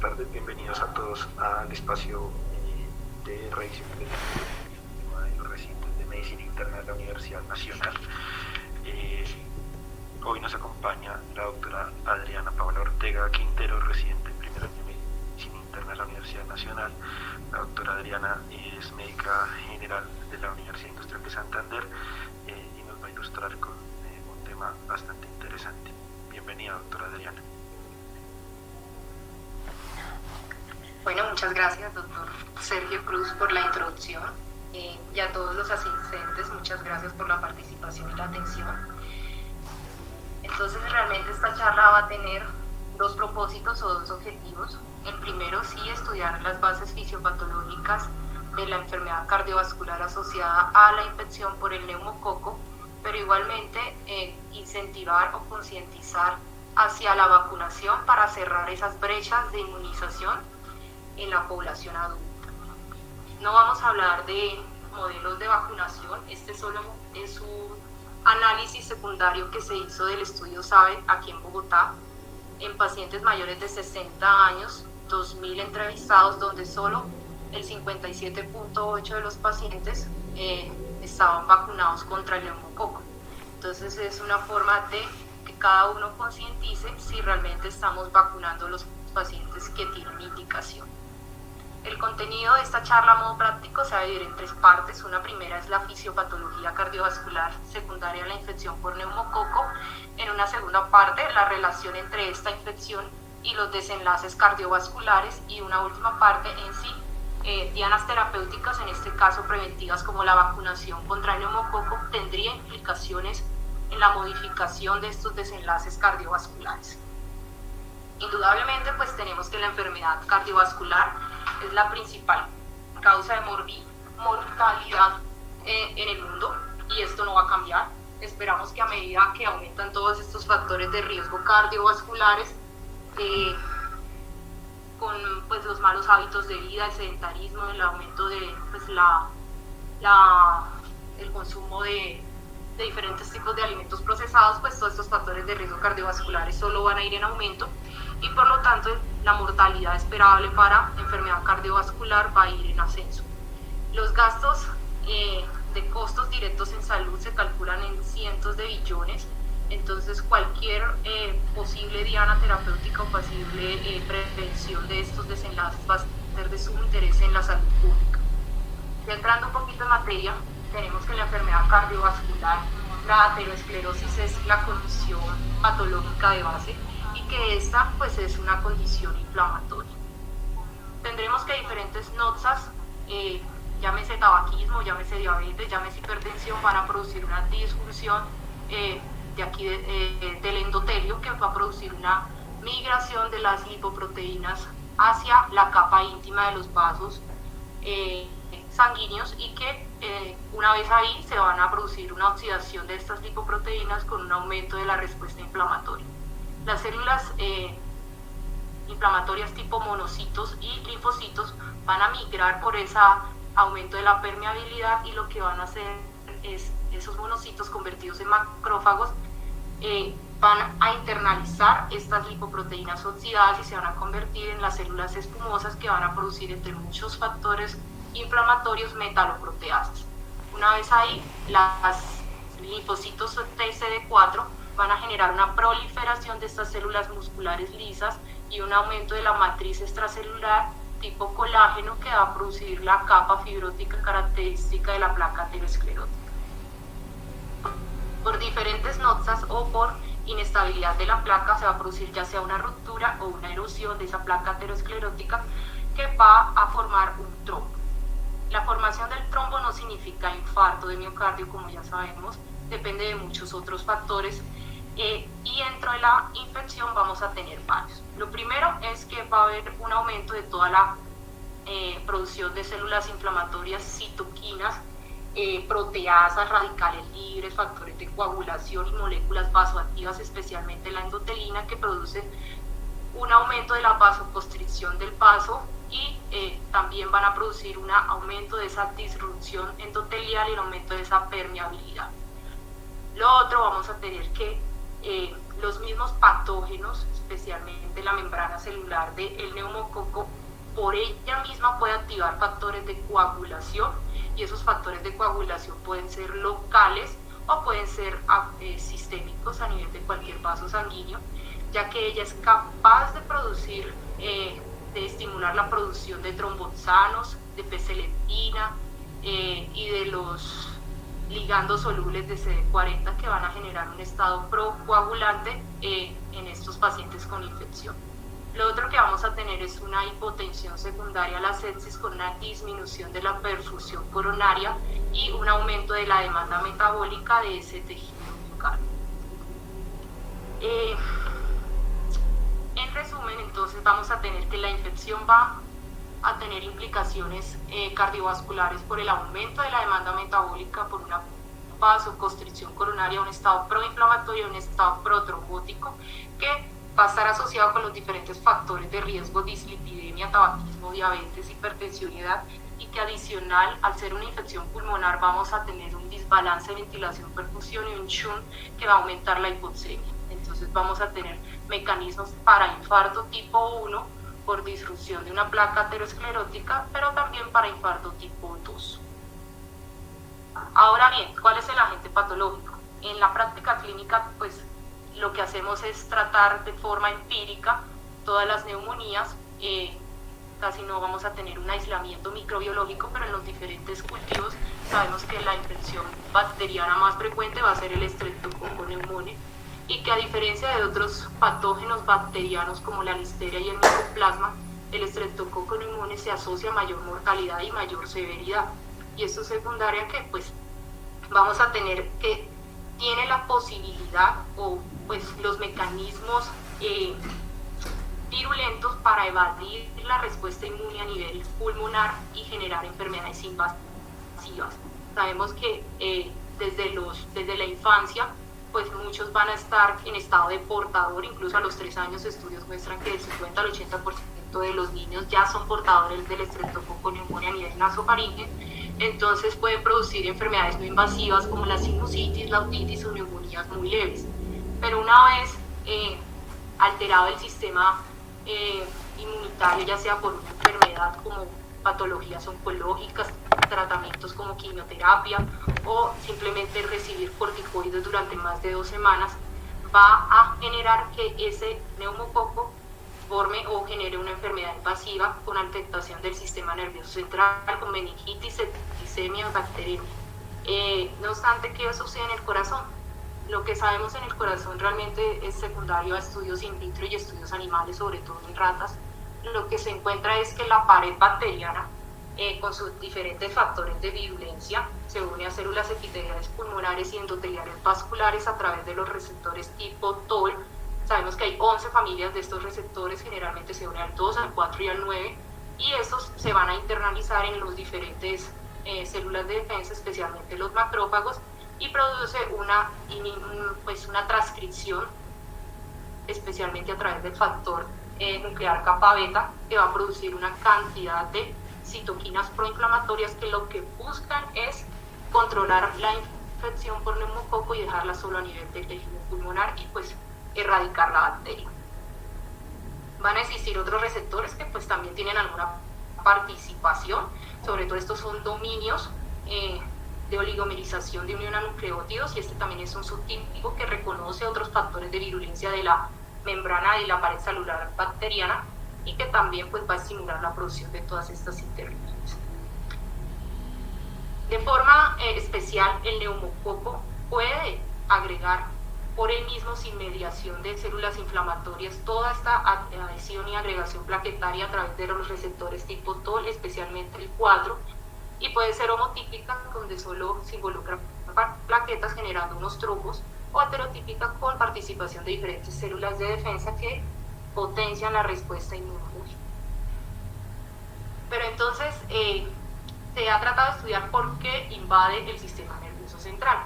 tardes, bienvenidos a todos al espacio de revisión de los recintos de medicina interna de la Universidad Nacional. Hoy nos acompaña la doctora Adriana Paula Ortega Quintero, residente primero de medicina interna de la Universidad Nacional. La doctora Adriana es médica general de la Universidad Industrial de Santander y nos va a ilustrar con un tema bastante interesante. Bienvenida, doctora Adriana. Bueno, muchas gracias, doctor Sergio Cruz, por la introducción y a todos los asistentes, muchas gracias por la participación y la atención. Entonces, realmente esta charla va a tener dos propósitos o dos objetivos. El primero, sí, estudiar las bases fisiopatológicas de la enfermedad cardiovascular asociada a la infección por el neumococo, pero igualmente incentivar o concientizar hacia la vacunación para cerrar esas brechas de inmunización en la población adulta. No vamos a hablar de modelos de vacunación, este solo es un análisis secundario que se hizo del estudio SABE aquí en Bogotá, en pacientes mayores de 60 años, 2.000 entrevistados, donde solo el 57.8% de los pacientes estaban vacunados contra el neumococo. Entonces es una forma de que cada uno concientice si realmente estamos vacunando a los pacientes que tienen indicación. El contenido de esta charla a modo práctico se va a dividir en tres partes. Una primera es la fisiopatología cardiovascular secundaria a la infección por neumococo. En una segunda parte, la relación entre esta infección y los desenlaces cardiovasculares. Y una última parte en sí, dianas terapéuticas, en este caso preventivas como la vacunación contra el neumococo, tendría implicaciones en la modificación de estos desenlaces cardiovasculares. Indudablemente, pues tenemos que la enfermedad cardiovascular es la principal causa de mortalidad en el mundo y esto no va a cambiar. Esperamos que a medida que aumentan todos estos factores de riesgo cardiovasculares, con pues, los malos hábitos de vida, el sedentarismo, el aumento de pues, el consumo de diferentes tipos de alimentos procesados, pues todos estos factores de riesgo cardiovasculares solo van a ir en aumento y por lo tanto la mortalidad esperable para enfermedad cardiovascular va a ir en ascenso. Los gastos de costos directos en salud se calculan en cientos de billones, entonces cualquier posible diana terapéutica o posible prevención de estos desenlaces va a ser de sumo interés en la salud pública. Ya entrando un poquito en materia, tenemos que la enfermedad cardiovascular, la aterosclerosis es la condición patológica de base y que esta pues es una condición inflamatoria. Tendremos que diferentes noxas, llámese tabaquismo, llámese diabetes, llámese hipertensión, van a producir una disfunción del endotelio que va a producir una migración de las lipoproteínas hacia la capa íntima de los vasos sanguíneos y que una vez ahí se van a producir una oxidación de estas lipoproteínas con un aumento de la respuesta inflamatoria. Las células inflamatorias tipo monocitos y linfocitos van a migrar por ese aumento de la permeabilidad y lo que van a hacer es esos monocitos convertidos en macrófagos van a internalizar estas lipoproteínas oxidadas y se van a convertir en las células espumosas que van a producir entre muchos factores inflamatorios metaloproteasas. Una vez ahí, las linfocitos TCD4 van a generar una proliferación de estas células musculares lisas y un aumento de la matriz extracelular tipo colágeno que va a producir la capa fibrótica característica de la placa aterosclerótica. Por diferentes noxas o por inestabilidad de la placa se va a producir ya sea una ruptura o una erosión de esa placa aterosclerótica que va a formar un trombo. La formación del trombo no significa infarto de miocardio, como ya sabemos, depende de muchos otros factores y dentro de la infección vamos a tener varios. Lo primero es que va a haber un aumento de toda la producción de células inflamatorias, citoquinas, proteasas, radicales libres, factores de coagulación y moléculas vasoactivas, especialmente la endotelina, que producen un aumento de la vasoconstricción del vaso y también van a producir un aumento de esa disrupción endotelial y un aumento de esa permeabilidad. Lo otro, vamos a tener que los mismos patrones patógenos, especialmente la membrana celular del neumococo, por ella misma puede activar factores de coagulación, y esos factores de coagulación pueden ser locales o pueden ser sistémicos a nivel de cualquier vaso sanguíneo, ya que ella es capaz de producir, de estimular la producción de tromboxanos, de P-selectina y de los ligandos solubles de CD40 que van a generar un estado procoagulante en estos pacientes con infección. Lo otro que vamos a tener es una hipotensión secundaria a la sepsis con una disminución de la perfusión coronaria y un aumento de la demanda metabólica de ese tejido bucal. En resumen, entonces vamos a tener que la infección va a tener implicaciones cardiovasculares por el aumento de la demanda metabólica, por una vasoconstricción coronaria, un estado proinflamatorio, un estado protrombótico que va a estar asociado con los diferentes factores de riesgo: dislipidemia, tabaquismo, diabetes, hipertensión y edad, y que adicional, al ser una infección pulmonar, vamos a tener un desbalance de ventilación-perfusión y un shunt que va a aumentar la hipoxemia. Entonces vamos a tener mecanismos para infarto tipo 1 por disrupción de una placa aterosclerótica, pero también para infarto tipo 2. Ahora bien, ¿cuál es el agente patológico? En la práctica clínica, pues lo que hacemos es tratar de forma empírica todas las neumonías. Casi no vamos a tener un aislamiento microbiológico, pero en los diferentes cultivos sabemos que la infección bacteriana más frecuente va a ser el Streptococcus pneumoniae, y que a diferencia de otros patógenos bacterianos como la listeria y el micoplasma, el Streptococcus pneumoniae se asocia a mayor mortalidad y mayor severidad. Y esto es secundaria que pues vamos a tener que tiene la posibilidad o pues los mecanismos virulentos para evadir la respuesta inmune a nivel pulmonar y generar enfermedades invasivas. Sabemos que desde la infancia pues muchos van a estar en estado de portador, incluso a los 3 años estudios muestran que del 50 al 80% de los niños ya son portadores del Streptococcus pneumoniae a nivel nasofaringe. Entonces pueden producir enfermedades no invasivas como la sinusitis, la otitis o neumonías muy leves. Pero una vez alterado el sistema inmunitario, ya sea por una enfermedad como patologías oncológicas, tratamientos como quimioterapia o simplemente recibir corticoides durante más de 2 semanas, va a generar que ese neumococo forme o genere una enfermedad invasiva con afectación del sistema nervioso central, con meningitis, septicemia o bacteriemia. No obstante, ¿qué sucede en el corazón? Lo que sabemos en el corazón realmente es secundario a estudios in vitro y estudios animales, sobre todo en ratas. Lo que se encuentra es que la pared bacteriana, con sus diferentes factores de virulencia, se une a células epiteliales pulmonares y endoteliales vasculares a través de los receptores tipo TOL. Sabemos que hay 11 familias de estos receptores, generalmente se unen al 2, al 4 y al 9, y estos se van a internalizar en los diferentes células de defensa, especialmente los macrófagos, y produce una transcripción, especialmente a través del factor nuclear kappa beta, que va a producir una cantidad de citoquinas proinflamatorias que lo que buscan es controlar la infección por neumococo y dejarla solo a nivel del tejido pulmonar y pues erradicar la bacteria. Van a existir otros receptores que pues también tienen alguna participación, sobre todo estos son dominios de oligomerización de unión a nucleótidos, y este también es un subtipo que reconoce otros factores de virulencia de la membrana de la pared celular bacteriana y que también pues va a estimular la producción de todas estas interleuquinas. De forma especial, el neumococo puede agregar por él mismo, sin mediación de células inflamatorias, toda esta adhesión y agregación plaquetaria a través de los receptores tipo TOL, especialmente el 4, y puede ser homotípica, donde solo se involucran plaquetas generando unos trombos, o heterotípica con participación de diferentes células de defensa que potencian la respuesta inmunológica. Pero entonces se ha tratado de estudiar por qué invade el sistema nervioso central.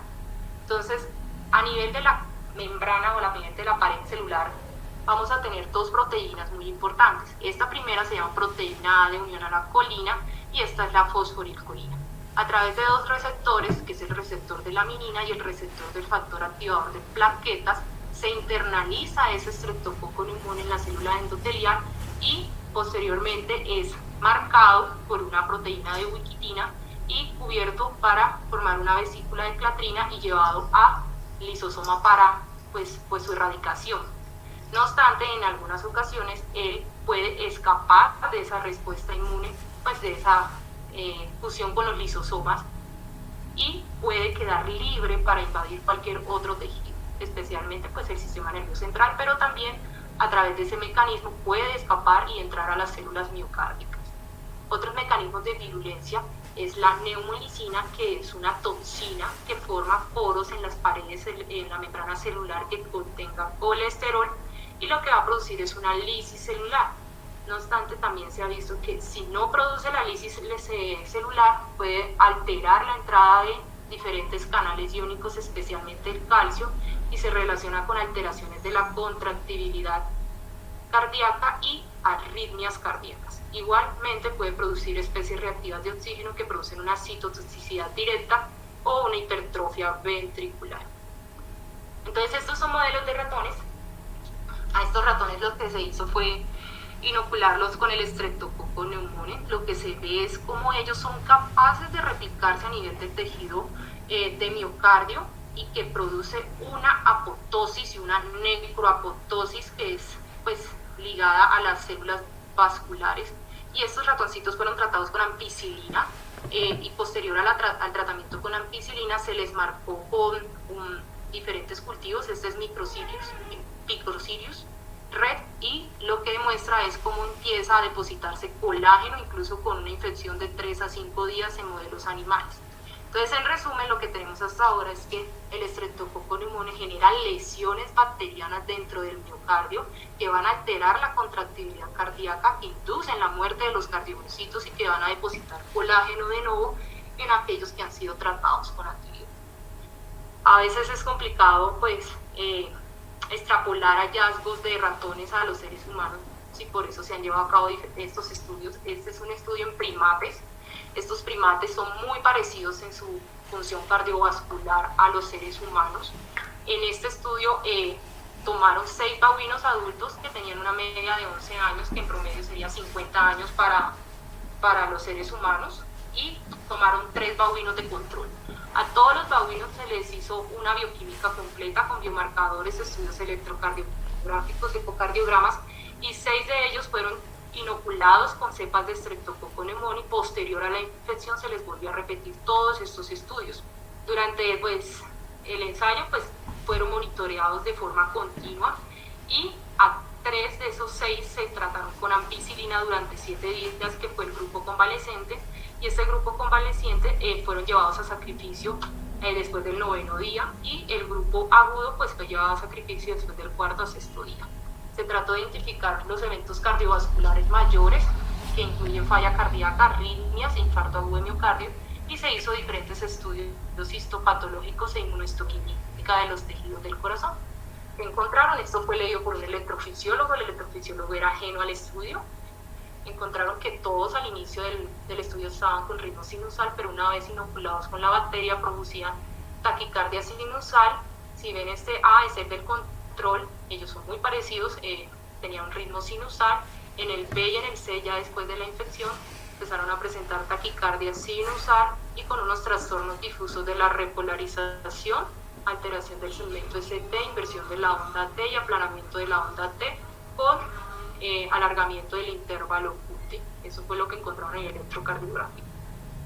Entonces, a nivel de la membrana o la mediante de la pared celular, vamos a tener 2 proteínas muy importantes. Esta primera se llama proteína A de unión a la colina y esta es la fosforilcolina. A través de 2 receptores, que es el receptor de la laminina y el receptor del factor activador de plaquetas, se internaliza ese estreptococo neumoniae en la célula endotelial y posteriormente es marcado por una proteína de ubiquitina y cubierto para formar una vesícula de clatrina y llevado a lisosoma para pues su erradicación. No obstante, en algunas ocasiones él puede escapar de esa respuesta inmune, pues de esa fusión con los lisosomas, y puede quedar libre para invadir cualquier otro tejido, especialmente pues el sistema nervioso central, pero también a través de ese mecanismo puede escapar y entrar a las células miocárdicas. Otros mecanismos de virulencia es la neumolicina, que es una toxina que forma poros en las paredes, en la membrana celular que contenga colesterol, y lo que va a producir es una lisis celular. No obstante, también se ha visto que si no produce la lisis celular, puede alterar la entrada de diferentes canales iónicos, especialmente el calcio, y se relaciona con alteraciones de la contractibilidad cardíaca y arritmias cardíacas. Igualmente puede producir especies reactivas de oxígeno que producen una citotoxicidad directa o una hipertrofia ventricular. Entonces, estos son modelos de ratones. A estos ratones lo que se hizo fue inocularlos con el estreptococo neumoniae. Lo que se ve es cómo ellos son capaces de replicarse a nivel del tejido de miocardio, y que produce una apoptosis y una necroapoptosis que es pues ligada a las células vasculares. Y estos ratoncitos fueron tratados con ampicilina y posterior al tratamiento con ampicilina se les marcó con diferentes cultivos. Este es Microcirius red, y lo que demuestra es cómo empieza a depositarse colágeno, incluso con una infección de 3 a 5 días en modelos animales. Entonces, en resumen, lo que tenemos hasta ahora es que el estreptococo neumoniae genera lesiones bacterianas dentro del miocardio que van a alterar la contractibilidad cardíaca, que inducen la muerte de los cardiomocitos y que van a depositar colágeno de nuevo en aquellos que han sido tratados con antibióticos. A veces es complicado pues extrapolar hallazgos de ratones a los seres humanos, y por eso se han llevado a cabo estos estudios. Este es un estudio en primates. Estos primates son muy parecidos en su función cardiovascular a los seres humanos. En este estudio tomaron 6 babuinos adultos que tenían una media de 11 años, que en promedio sería 50 años para los seres humanos, y tomaron 3 babuinos de control. A todos los babuinos se les hizo una bioquímica completa con biomarcadores, estudios electrocardiográficos, ecocardiogramas, y 6 de ellos fueron inoculados con cepas de estreptococo neumoniae. Posterior a la infección se les volvió a repetir todos estos estudios. Durante el ensayo fueron monitoreados de forma continua, y a 3 de esos 6 se trataron con ampicilina durante 7 días, que fue el grupo convaleciente, y este grupo convaleciente fueron llevados a sacrificio después del 9º día, y el grupo agudo fue llevado a sacrificio después del 4º a 6º día. Se trató de identificar los eventos cardiovasculares mayores, que incluyen falla cardíaca, arritmias, infarto agudo de miocardio, y se hizo diferentes estudios histopatológicos e inmunohistoquímica de los tejidos del corazón. ¿Qué encontraron? Esto fue leído por un electrofisiólogo. El electrofisiólogo era ajeno al estudio. Encontraron que todos al inicio del estudio estaban con ritmo sinusal, pero una vez inoculados con la bacteria producían taquicardia sinusal. Si ven este A, es el del control, ellos son muy parecidos, tenían un ritmo sinusal. En el B y en el C, ya después de la infección, empezaron a presentar taquicardia sinusal y con unos trastornos difusos de la repolarización, alteración del segmento ST, inversión de la onda T y aplanamiento de la onda T, con alargamiento del intervalo QT. Eso fue lo que encontraron en el electrocardiográfico.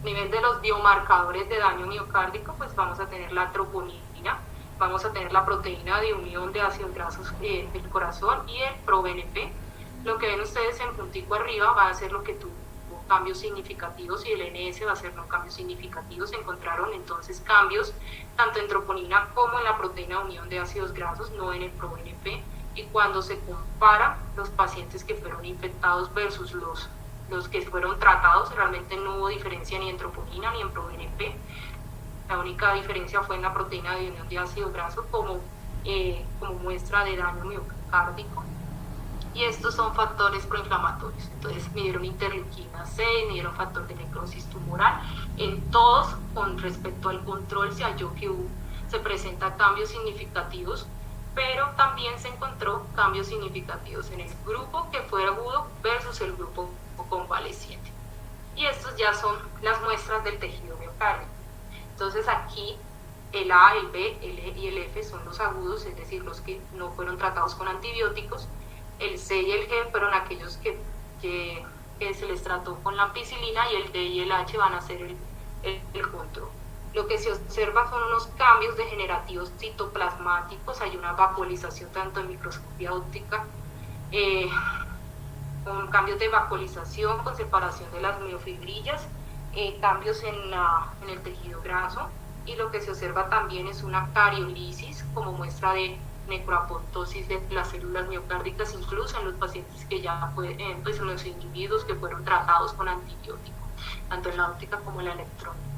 A nivel de los biomarcadores de daño miocárdico, vamos a tener la troponina, vamos a tener la proteína de unión de ácidos grasos del corazón y el ProBNP. Lo que ven ustedes en puntico arriba va a ser lo que tuvo cambios significativos, y el NS va a ser no cambios significativos. Se encontraron entonces cambios tanto en troponina como en la proteína de unión de ácidos grasos, no en el ProBNP. Y cuando se compara los pacientes que fueron infectados versus los que fueron tratados, realmente no hubo diferencia ni en troponina ni en ProBNP. La única diferencia fue en la proteína de unión de ácidos grasos como muestra de daño miocárdico. Y estos son factores proinflamatorios. Entonces midieron interleuquina 6, midieron factor de necrosis tumoral. En todos, con respecto al control, se halló que se presentan cambios significativos, pero también se encontró cambios significativos en el grupo que fue agudo versus el grupo convaleciente. Y estos ya son las muestras del tejido miocárdico. Entonces aquí el A, el B, el E y el F son los agudos, es decir, los que no fueron tratados con antibióticos. El C y el G fueron aquellos que se les trató con la ampicilina, y el D y el H van a ser el control. Lo que se observa son unos cambios degenerativos citoplasmáticos, hay una vacuolización tanto en microscopía óptica, con cambios de vacuolización, con separación de las miofibrillas, cambios en el tejido graso, y lo que se observa también es una cariolisis como muestra de necroapoptosis de las células miocárdicas, incluso en los pacientes que ya pues en los individuos que fueron tratados con antibióticos, tanto en la óptica como en la electrónica.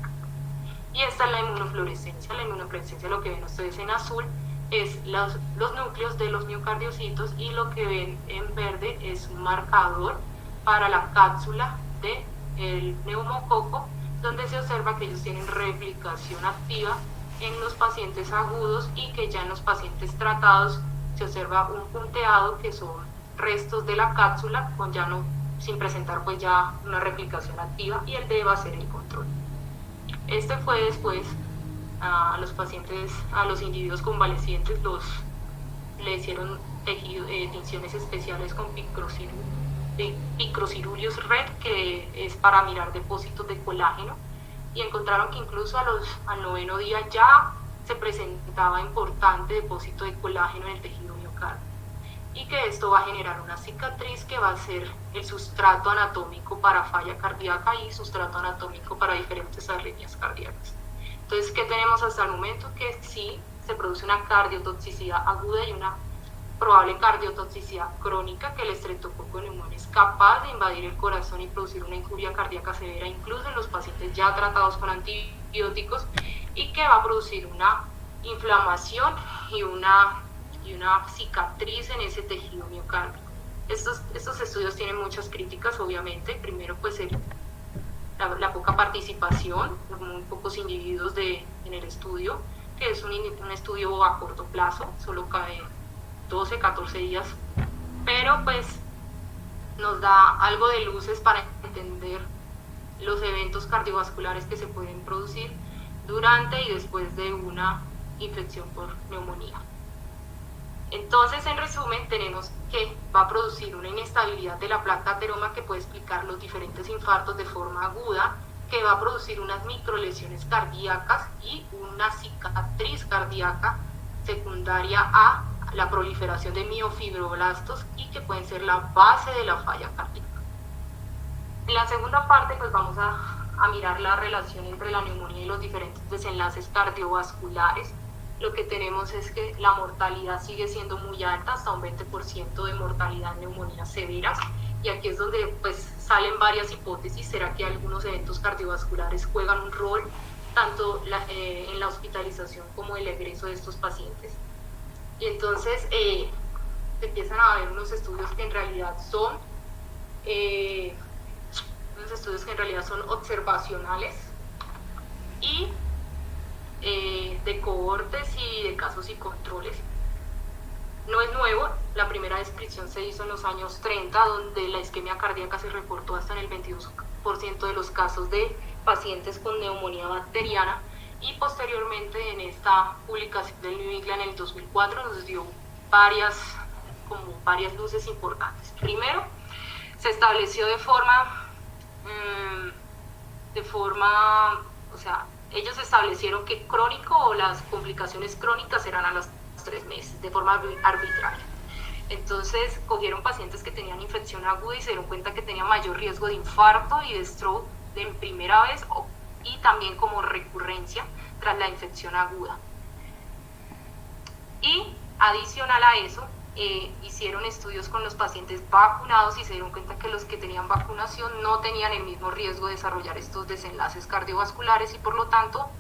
Y esta es la inmunofluorescencia. La inmunofluorescencia, lo que ven ustedes en azul, es los núcleos de los miocardiocitos, y lo que ven en verde es un marcador para la cápsula del neumococo, donde se observa que ellos tienen replicación activa en los pacientes agudos, y que ya en los pacientes tratados se observa un punteado, que son restos de la cápsula sin presentar pues ya una replicación activa, y el D va a ser el control. Este fue después a los individuos convalecientes le hicieron tinciones especiales con picrocirurios red, que es para mirar depósitos de colágeno, y encontraron que incluso al 9º día ya se presentaba importante depósito de colágeno en el tejido miocárdico, y que esto va a generar una cicatriz que va a ser el sustrato anatómico para falla cardíaca y sustrato anatómico para diferentes arritmias cardíacas. Entonces, ¿qué tenemos hasta el momento? Que sí se produce una cardiotoxicidad aguda y una probable cardiotoxicidad crónica, que el estreptococo neumonía es capaz de invadir el corazón y producir una injuria cardíaca severa, incluso en los pacientes ya tratados con antibióticos, y que va a producir una inflamación y una cicatriz en ese tejido miocárdico. Estos estudios tienen muchas críticas, obviamente. Primero, pues la poca participación, muy pocos individuos en el estudio, que es un estudio a corto plazo, solo cae 12, 14 días, pero pues nos da algo de luces para entender los eventos cardiovasculares que se pueden producir durante y después de una infección por neumonía. Entonces, en resumen, tenemos que va a producir una inestabilidad de la placa ateroma, que puede explicar los diferentes infartos de forma aguda, que va a producir unas microlesiones cardíacas y una cicatriz cardíaca secundaria a la proliferación de miofibroblastos, y que pueden ser la base de la falla cardíaca. En la segunda parte, pues vamos a mirar la relación entre la neumonía y los diferentes desenlaces cardiovasculares. Lo que tenemos es que la mortalidad sigue siendo muy alta, hasta un 20% de mortalidad en neumonías severas, y aquí es donde pues salen varias hipótesis. ¿Será que algunos eventos cardiovasculares juegan un rol tanto en la hospitalización como el egreso de estos pacientes? Y entonces se empiezan a ver unos estudios que en realidad son observacionales y de cohortes y de casos y controles. No es nuevo, la primera descripción se hizo en los años 30, donde la isquemia cardíaca se reportó hasta en el 22% de los casos de pacientes con neumonía bacteriana, y posteriormente en esta publicación del New England en el 2004 nos dio varias luces importantes. Primero, se estableció ellos establecieron que crónico o las complicaciones crónicas eran a los 3 meses, de forma arbitraria. Entonces, cogieron pacientes que tenían infección aguda y se dieron cuenta que tenían mayor riesgo de infarto y de stroke de primera vez, y también como recurrencia tras la infección aguda. Y adicional a eso, hicieron estudios con los pacientes vacunados y se dieron cuenta que los que tenían vacunación no tenían el mismo riesgo de desarrollar estos desenlaces cardiovasculares, y por lo tanto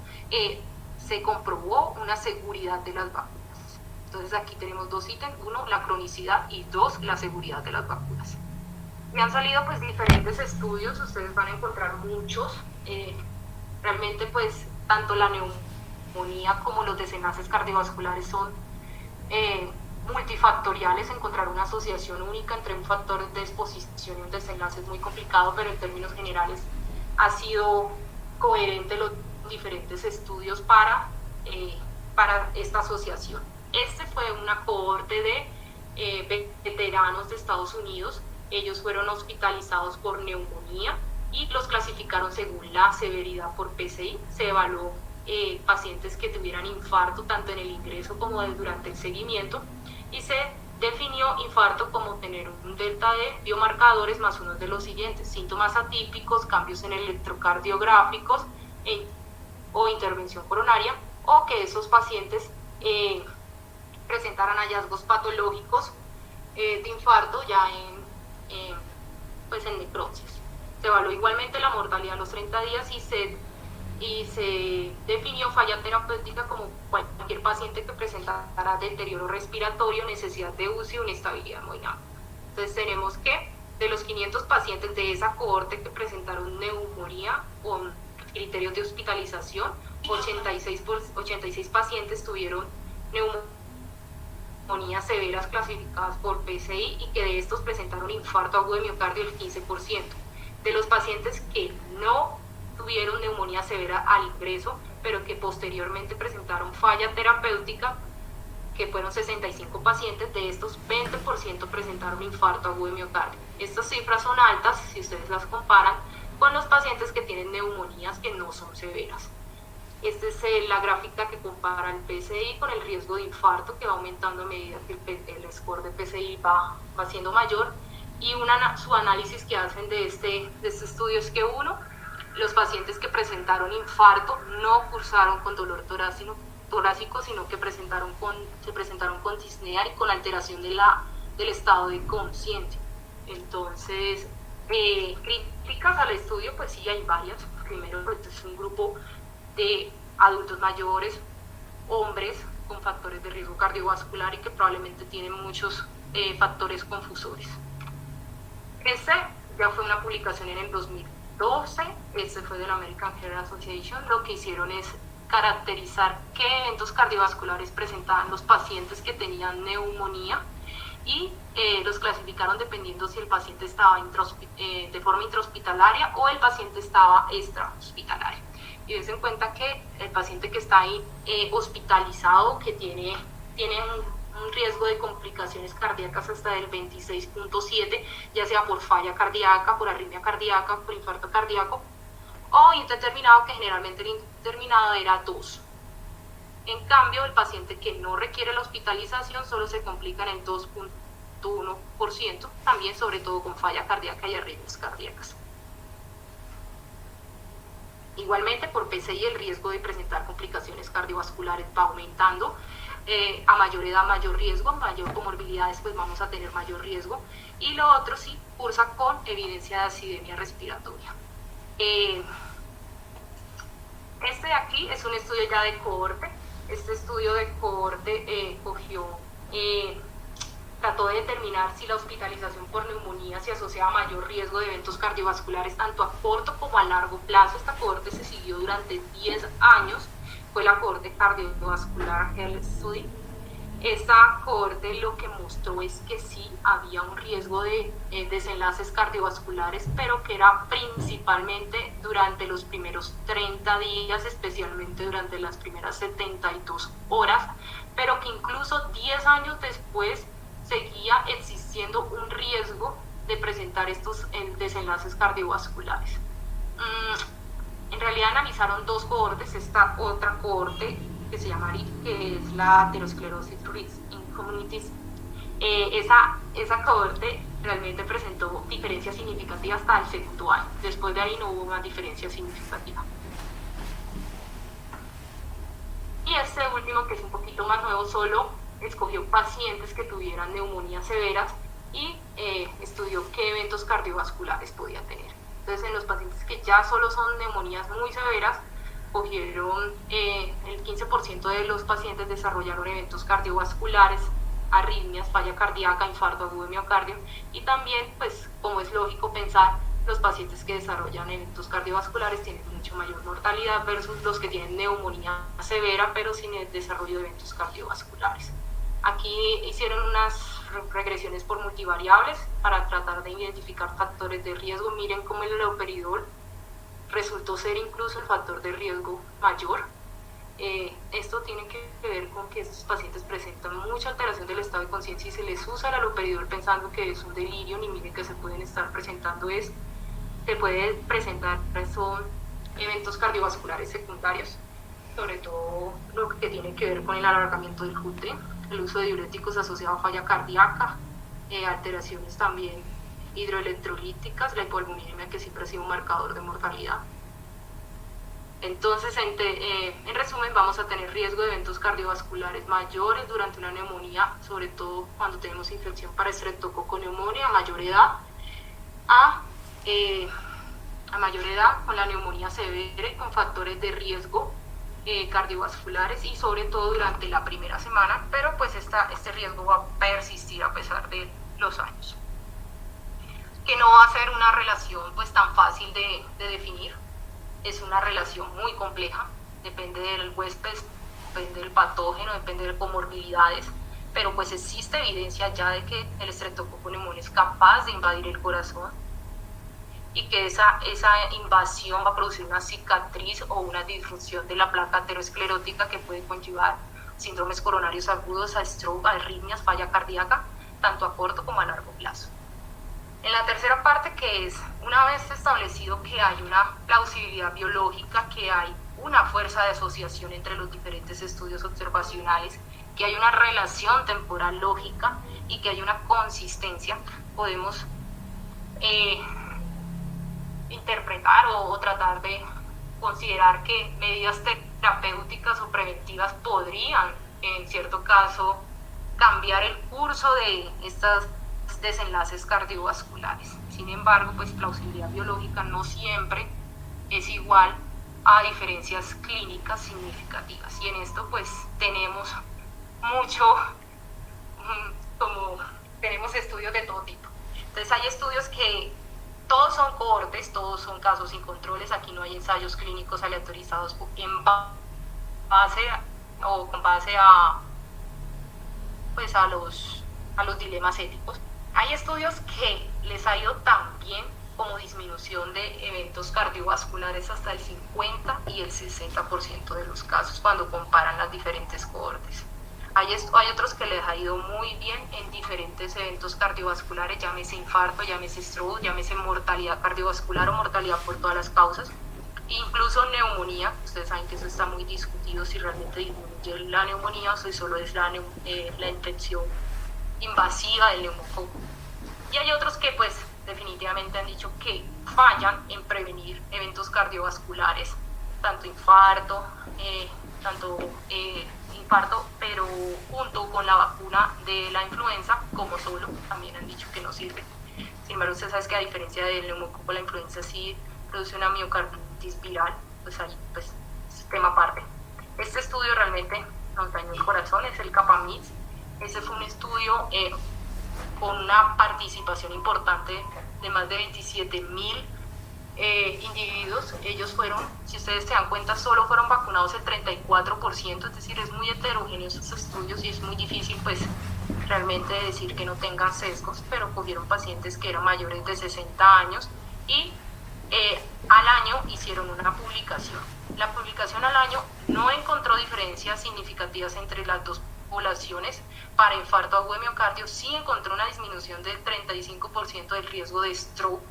se comprobó una seguridad de las vacunas. Entonces aquí tenemos 2 ítems: 1, la cronicidad, y 2, la seguridad de las vacunas. Me han salido pues diferentes estudios, ustedes van a encontrar muchos. Realmente pues tanto la neumonía como los desenlaces cardiovasculares son multifactoriales. Encontrar una asociación única entre un factor de exposición y un desenlace es muy complicado, pero en términos generales ha sido coherente los diferentes estudios para esta asociación. Este fue una cohorte de veteranos de Estados Unidos. Ellos fueron hospitalizados por neumonía y los clasificaron según la severidad por PCI. Se evaluó pacientes que tuvieran infarto tanto en el ingreso como durante el seguimiento, y se definió infarto como tener un delta de biomarcadores más uno de los siguientes: síntomas atípicos, cambios en electrocardiográficos o intervención coronaria, o que esos pacientes presentaran hallazgos patológicos de infarto ya en necrosis. Se evaluó igualmente la mortalidad a los 30 días y se definió falla terapéutica como cualquier paciente que presentara deterioro respiratorio, necesidad de UCI o inestabilidad hemodinámica. Entonces tenemos que de los 500 pacientes de esa cohorte que presentaron neumonía con criterios de hospitalización, 86 pacientes tuvieron neumonías severas clasificadas por PCI, y que de estos presentaron infarto agudo de miocardio el 15%. De los pacientes que no tuvieron neumonía severa al ingreso, pero que posteriormente presentaron falla terapéutica, que fueron 65 pacientes, de estos 20% presentaron infarto agudo de miocardio. Estas cifras son altas si ustedes las comparan con los pacientes que tienen neumonías que no son severas. Esta es la gráfica que compara el PCI con el riesgo de infarto, que va aumentando a medida que el score de PCI va siendo mayor. Y su análisis que hacen de este estudio es que los pacientes que presentaron infarto no cursaron con dolor torácico, sino que se presentaron con disnea y con alteración del estado de conciencia. Entonces, críticas al estudio, pues sí hay varias. Primero, pues es un grupo de adultos mayores, hombres con factores de riesgo cardiovascular y que probablemente tienen muchos factores confusores. Este ya fue una publicación en el 2012, este fue de la American Heart Association. Lo que hicieron es caracterizar qué eventos cardiovasculares presentaban los pacientes que tenían neumonía, y los clasificaron dependiendo si el paciente estaba de forma intrahospitalaria o el paciente estaba extrahospitalario. Y dense en cuenta que el paciente que está ahí hospitalizado, que tiene un riesgo de complicaciones cardíacas hasta del 26.7, ya sea por falla cardíaca, por arritmia cardíaca, por infarto cardíaco, o indeterminado, que generalmente el indeterminado era 2. En cambio, el paciente que no requiere la hospitalización solo se complica en el 2.1%, también sobre todo con falla cardíaca y arritmias cardíacas. Igualmente, por PCI el riesgo de presentar complicaciones cardiovasculares va aumentando. A mayor edad, mayor riesgo, mayor comorbilidades, pues vamos a tener mayor riesgo. Y lo otro sí cursa con evidencia de acidemia respiratoria. Este de aquí es un estudio ya de cohorte. Este estudio de cohorte trató de determinar si la hospitalización por neumonía se asocia a mayor riesgo de eventos cardiovasculares tanto a corto como a largo plazo. Esta cohorte se siguió durante 10 años, fue la cohorte cardiovascular Health Study. Esta cohorte lo que mostró es que sí había un riesgo de desenlaces cardiovasculares, pero que era principalmente durante los primeros 30 días, especialmente durante las primeras 72 horas, pero que incluso 10 años después seguía existiendo un riesgo de presentar estos desenlaces cardiovasculares. En realidad analizaron dos cohortes. Esta otra cohorte que se llama ARIF, que es la Atherosclerosis Risk in Communities, esa cohorte realmente presentó diferencias significativas hasta el segundo año. Después de ahí no hubo una diferencia significativa. Y este último, que es un poquito más nuevo, solo escogió pacientes que tuvieran neumonías severas y estudió qué eventos cardiovasculares podía tener. Entonces, en los pacientes que ya solo son neumonías muy severas, cogieron el 15% de los pacientes desarrollaron eventos cardiovasculares, arritmias, falla cardíaca, infarto agudo de miocardio, y también, pues, como es lógico pensar, los pacientes que desarrollan eventos cardiovasculares tienen mucho mayor mortalidad versus los que tienen neumonía severa pero sin el desarrollo de eventos cardiovasculares. Aquí hicieron unas regresiones por multivariables para tratar de identificar factores de riesgo. Miren cómo el haloperidol resultó ser incluso el factor de riesgo mayor. Esto tiene que ver con que estos pacientes presentan mucha alteración del estado de conciencia y se les usa el haloperidol pensando que es un delirio, y miren que se pueden estar presentando son eventos cardiovasculares secundarios, sobre todo lo que tiene que ver con el alargamiento del QT, el uso de diuréticos asociado a falla cardíaca, alteraciones también hidroelectrolíticas, la hipoalbuminemia, que siempre ha sido un marcador de mortalidad. Entonces, en resumen, vamos a tener riesgo de eventos cardiovasculares mayores durante una neumonía, sobre todo cuando tenemos infección para estreptococo neumonía a mayor edad, con la neumonía severa, con factores de riesgo cardiovasculares, y sobre todo durante la primera semana, pero pues este riesgo va a persistir a pesar de los años. Que no va a ser una relación pues tan fácil de definir. Es una relación muy compleja, depende del huésped, depende del patógeno, depende de comorbilidades, pero pues existe evidencia ya de que el estreptococo neumonía es capaz de invadir el corazón y que esa invasión va a producir una cicatriz o una disfunción de la placa aterosclerótica que puede conllevar síndromes coronarios agudos, a stroke, a arritmias, falla cardíaca, tanto a corto como a largo plazo. En la tercera parte, que es una vez establecido que hay una plausibilidad biológica, que hay una fuerza de asociación entre los diferentes estudios observacionales, que hay una relación temporal lógica y que hay una consistencia, podemos interpretar o tratar de considerar que medidas terapéuticas o preventivas podrían, en cierto caso, cambiar el curso de estos desenlaces cardiovasculares. Sin embargo, pues plausibilidad biológica no siempre es igual a diferencias clínicas significativas, y en esto pues tenemos tenemos estudios de todo tipo. Entonces hay estudios que todos son cohortes, todos son casos sin controles, aquí no hay ensayos clínicos aleatorizados con base a los dilemas éticos. Hay estudios que les ha ido tan bien como disminución de eventos cardiovasculares hasta el 50 y el 60% de los casos cuando comparan las diferentes cohortes. Hay otros que les ha ido muy bien en diferentes eventos cardiovasculares, llámese infarto, llámese stroke, llámese mortalidad cardiovascular o mortalidad por todas las causas, incluso neumonía. Ustedes saben que eso está muy discutido, si realmente disminuye la neumonía o si solo es la infección invasiva del neumococo. Y hay otros que pues definitivamente han dicho que fallan en prevenir eventos cardiovasculares, tanto infarto, pero junto con la vacuna de la influenza, como solo, también han dicho que no sirve. Sin embargo, usted sabe que a diferencia del neumococo, la influenza sí produce una miocarditis viral, pues ahí pues es tema aparte. Este estudio realmente nos dañó el corazón, es el CAPAMIS. Ese fue un estudio con una participación importante de más de 27,000 individuos. Ellos fueron, si ustedes se dan cuenta, solo fueron vacunados el 34%, es decir, es muy heterogéneo esos estudios y es muy difícil pues realmente decir que no tengan sesgos, pero cogieron pacientes que eran mayores de 60 años y al año hicieron una publicación. La publicación al año no encontró diferencias significativas entre las dos poblaciones. Para infarto agudo de miocardio sí encontró una disminución del 35% del riesgo de stroke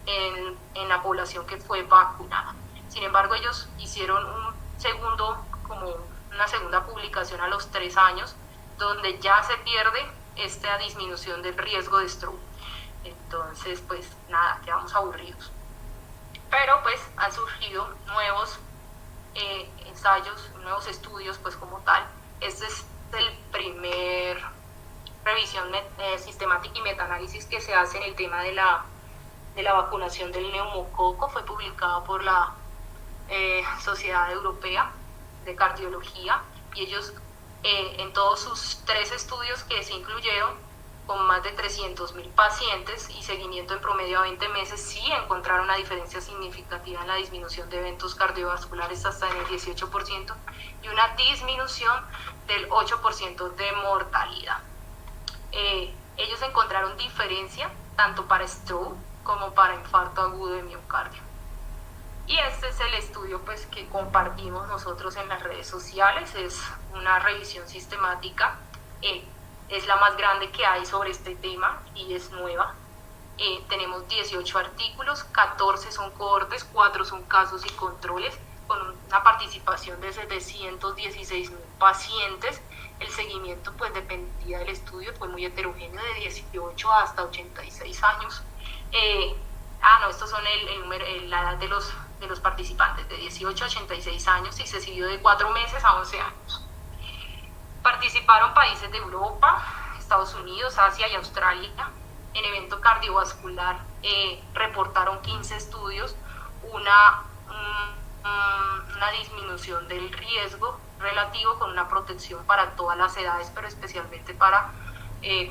en la población que fue vacunada. Sin embargo, ellos hicieron una segunda publicación a los 3 años, donde ya se pierde esta disminución del riesgo de stroke. Entonces, pues nada, quedamos aburridos. Pero pues han surgido nuevos ensayos, nuevos estudios, pues como tal. Este es el primer revisión sistemática y metaanálisis que se hace en el tema de la vacunación del neumococo. Fue publicado por la Sociedad Europea de Cardiología, y ellos en todos sus 3 estudios que se incluyeron con más de 300.000 pacientes y seguimiento en promedio a 20 meses, sí encontraron una diferencia significativa en la disminución de eventos cardiovasculares hasta en el 18% y una disminución del 8% de mortalidad. Ellos encontraron diferencia tanto para stroke como para infarto agudo de miocardio. Y este es el estudio pues, que compartimos nosotros en las redes sociales, es una revisión sistemática, es la más grande que hay sobre este tema y es nueva. Tenemos 18 artículos, 14 son cohortes, 4 son casos y controles, con una participación de 716.000 pacientes. El seguimiento pues dependía del estudio, fue muy heterogéneo, de 18 hasta 86 años. Estos son la edad de los participantes, de 18 a 86 años, y se siguió de 4 meses a 11 años. Participaron países de Europa, Estados Unidos, Asia y Australia. En evento cardiovascular reportaron 15 estudios, una disminución del riesgo relativo con una protección para todas las edades, pero especialmente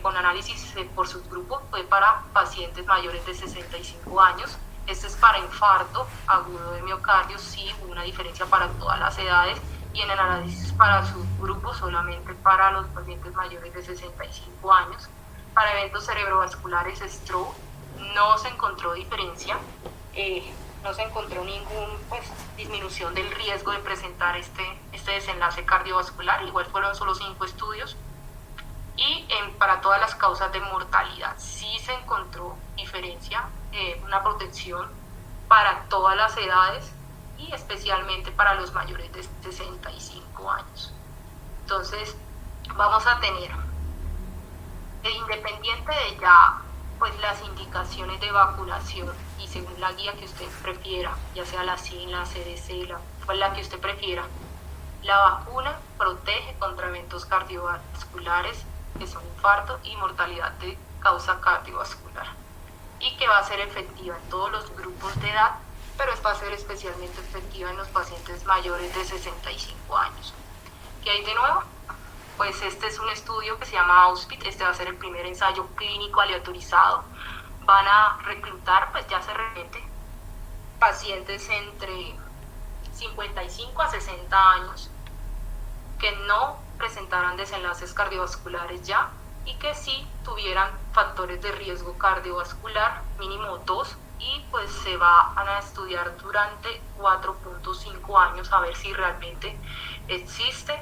con análisis por subgrupo, fue para pacientes mayores de 65 años. Este es para infarto agudo de miocardio, sí hubo una diferencia para todas las edades, y en el análisis para subgrupo solamente para los pacientes mayores de 65 años. Para eventos cerebrovasculares stroke no se encontró diferencia, no se encontró ninguna disminución del riesgo de presentar este desenlace cardiovascular, igual fueron solo 5 estudios. Y para todas las causas de mortalidad sí se encontró diferencia, una protección para todas las edades y especialmente para los mayores de 65 años. Entonces vamos a tener, independiente de ya pues las indicaciones de vacunación y según la guía que usted prefiera, ya sea la CIN, la CDC, la que usted prefiera, la vacuna protege contra eventos cardiovasculares que son infarto y mortalidad de causa cardiovascular, y que va a ser efectiva en todos los grupos de edad, pero va a ser especialmente efectiva en los pacientes mayores de 65 años. ¿Qué hay de nuevo? Pues este es un estudio que se llama AUSPIT, este va a ser el primer ensayo clínico aleatorizado. Van a reclutar, pues ya se repite, pacientes entre 55 a 60 años que no presentaran desenlaces cardiovasculares ya y que sí tuvieran factores de riesgo cardiovascular, mínimo 2, y pues se van a estudiar durante 4.5 años a ver si realmente existe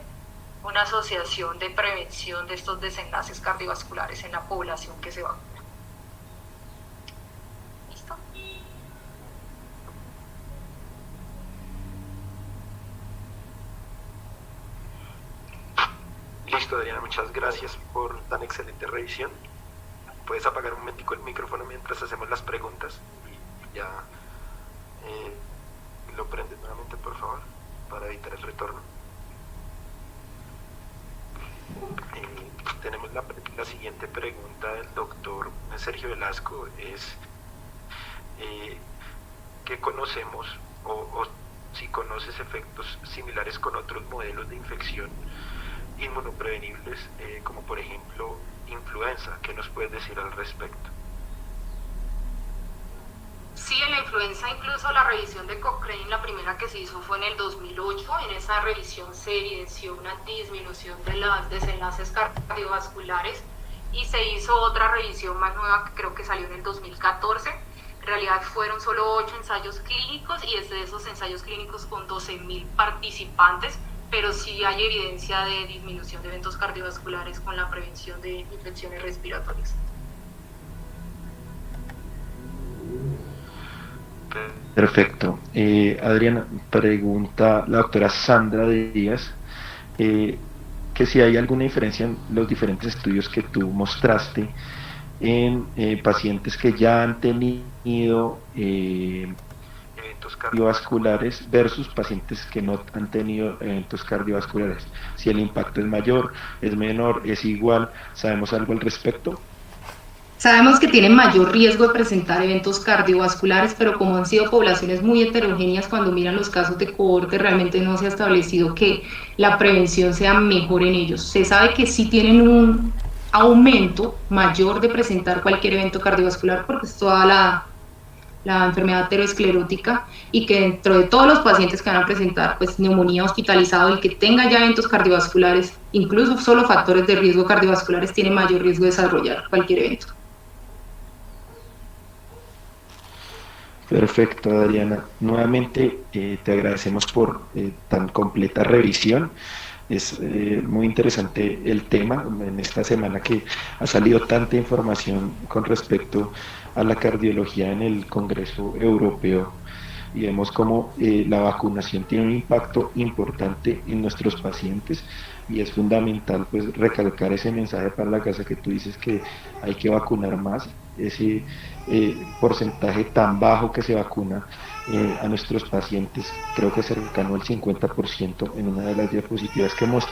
una asociación de prevención de estos desenlaces cardiovasculares en la población que se vacuna. ¿Listo? Listo, Adriana, muchas gracias por tan excelente revisión. Puedes apagar un momentico el micrófono mientras hacemos las preguntas y ya lo prendes nuevamente, por favor, para evitar el retorno. Tenemos la siguiente pregunta del doctor Sergio Velasco, es ¿qué conocemos o si conoces efectos similares con otros modelos de infección inmunoprevenibles, como por ejemplo influenza? ¿Qué nos puedes decir al respecto? Sí, en la influenza, incluso la revisión de Cochrane, la primera que se hizo fue en el 2008, en esa revisión se evidenció una disminución de los desenlaces cardiovasculares, y se hizo otra revisión más nueva que creo que salió en el 2014. En realidad fueron solo 8 ensayos clínicos, y es de esos ensayos clínicos con 12.000 participantes, pero sí hay evidencia de disminución de eventos cardiovasculares con la prevención de infecciones respiratorias. Perfecto. Adriana, pregunta la doctora Sandra Díaz que si hay alguna diferencia en los diferentes estudios que tú mostraste en pacientes que ya han tenido eventos cardiovasculares versus pacientes que no han tenido eventos cardiovasculares. Si el impacto es mayor, es menor, es igual, ¿sabemos algo al respecto? Sabemos que tienen mayor riesgo de presentar eventos cardiovasculares, pero como han sido poblaciones muy heterogéneas, cuando miran los casos de cohorte realmente no se ha establecido que la prevención sea mejor en ellos. Se sabe que sí tienen un aumento mayor de presentar cualquier evento cardiovascular, porque es toda la enfermedad aterosclerótica, y que dentro de todos los pacientes que van a presentar pues neumonía hospitalizado, el que tenga ya eventos cardiovasculares, incluso solo factores de riesgo cardiovasculares, tiene mayor riesgo de desarrollar cualquier evento. Perfecto, Adriana. Nuevamente te agradecemos por tan completa revisión. Es muy interesante el tema en esta semana que ha salido tanta información con respecto a la cardiología en el Congreso Europeo y vemos cómo la vacunación tiene un impacto importante en nuestros pacientes y es fundamental pues recalcar ese mensaje para la casa que tú dices que hay que vacunar más, ese porcentaje tan bajo que se vacuna a nuestros pacientes, creo que cercano al 50% en una de las diapositivas que mostré.